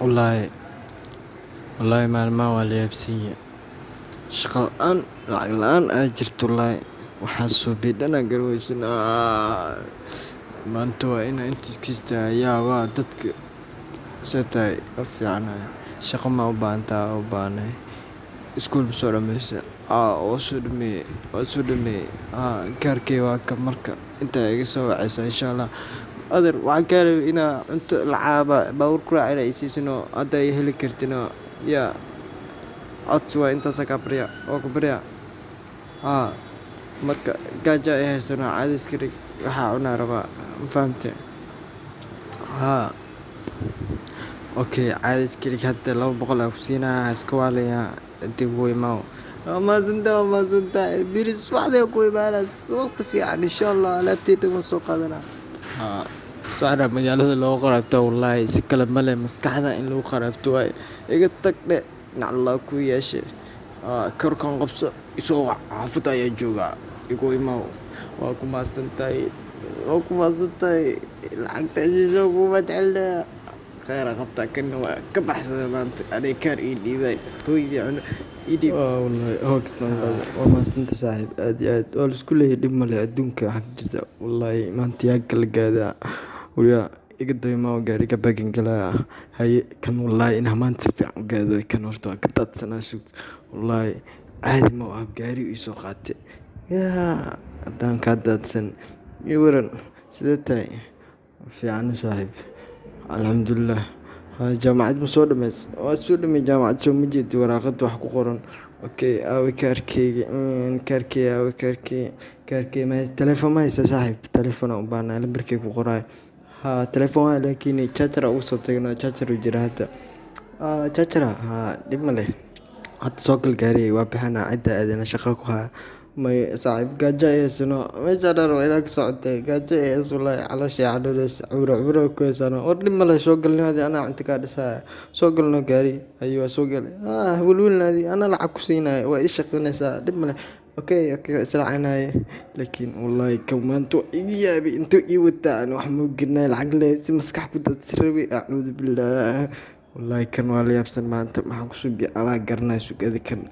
والله والله maalmahan waa la yaabsiiye shaqo la-aan lacag la-aan aa jirto wallaahi waxaan suubiyey dhan aan garan maanta waa inaa intaas kasta yaabaa dadka see tahay ma fiicanahay shaqo ma u baahantahay u baahanahay iskuul ma soo dhammaysa waa soo dhameeyey gaarkey waa ka marka intaa iga soo wacaysa insha allah adeer waxaan kaa rabay inaa cunto lacaaba baabuur ku raaca inaa i siisino hadda ay heli kartino yaa codsi waa intaasa kaa barya waa ku barya haa marka gaaja ay haysano caadis karig waxaa cunaa rabaa ma fahamte haa okay caadis karig hadda 200 aa ku siinaa iska waalayaa intii kugu imaaw waa maasantahay biri subaxdii ku imaanaas waqti fiican insha allah alaabteyda ma soo qaadanaa haa saara magaalada loogu qaraabto wallaahi si kale male maskaxda in lagu qaraabto waay iga tag dhe nacallah ku yeeshe korkan qabso isoo wac xaafadda ayaa joogaa igu imaaw waa ku mahadsantahay lacagtaasiisoo kuma jeclaa kheyra qabtaa kana waa ka baxsada maanta anay kaar ii dhiibaan hooydii cuno ii dhiib wallaahi hoogstan waa mahadsanta saaxiib aad iyo aad waa laisku leeyahay dhib male adduunka waxaa ka jirta wallaahi maanta yaa kala gaadaa waliyaa iga daymaa gaariga baagin galaa haye kan wallaahi inaa maanta si fiican u gaado kan horta waa ka daadsanaa sug wallaahi caadi ma ah gaari ii soo qaate yaa haddaan kaa daadsan iyo waran sidee tahay fiicana saaxiib alxamdulilah jaamacad ma soo dhameys waa soo dhamey jaamacad soo ma jeedi waraaqada wax ku qoran okay aawe kaarkey ma telefoon ma haysa saaxiib telefoon aan u baahnaa lambarkey ku qoraay haa telefoon waa laakiin charger ugu soo tagno charger u jira hadda charger haa dhib ma leh hadda soo gal gaariyay waa bixinaa cidda aadana shaqo ku haya may saaxiib gaajo eesano meesha dhan waa inaa ka socotay gaajo ees wallaahi caloosha cadhooleys curo ku heesano war dhib male soo galnaadi anaa cunto kaa dhisaya soo galno gaari ayi waa soo galay wilwilnaadi anaa lacag ku siinaya waa ii shaqaynaysaa dhib male okay israacanaye laakiin wallaahi kan maanta waa iga yaabay intuu ii wataa aan wax moo girnay lacag le si maskax ku dadsirabi acuudu billaah wallaahi kan waa la yaabsan maanta maxaa ku sugi anaa garanaya sugada kan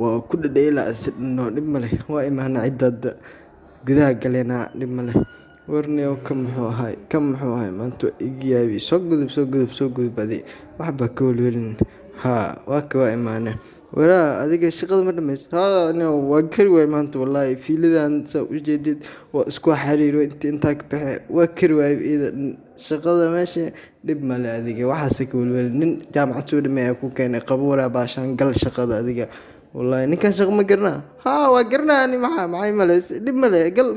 waa ku dhadheela sidhno dhib male waa imaana ciddaada gudaha galeenaa dhib male warniyow kan muxuu ahay maanta waa iga yaabay soo gudub adi waxbaa ka welwelin haa waa ka waa imaane waraa adiga shaqada ma dhamayso waa kari waay maanta wallaahi fiilidan saa u jeedid waa isku xariiro intaa ka baxe waa kari waay iyada shaqada meesha dhib male adiga waxaase ka welweli nin jaamacad soo dhamey aa ku keenay qabo waraa baashaan gal shaqada adiga wallaahi ninkan shaqo ma garanaa waa garanaa ani maxay maleys dhib male gal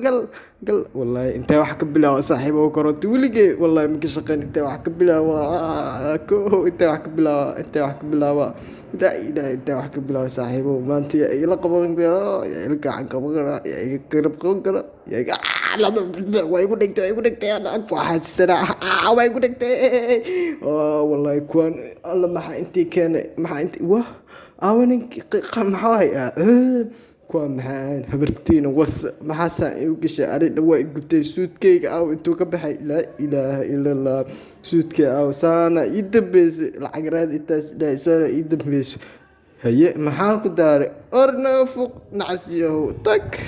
wallaahi intee wax ka bilaawa saaxiib oo koronto weligee wallaahi maka shaqeyn intee wax ka bilaawa intee wax ka bilaawa لا إله إلا واحد قبله صاحبه ما أنت يلا قبضن كرا يلا عن قبضنا يا قرب قبضنا يا لا ويقول لك أنا أقوى حسنا ويقول لك والله يكون الله ما أنت كان ما أنت واه أوينك قام حاي كوان محان هبرتين وص ما حسن يوقش أريد لو جبت سوت كيك أو أنتو كبحي لا إله إلا الله سوت كيك أو سانا يدبس العقرات التاس لا سانا يدبس هي محاك دار أرنا فوق نعسيه تك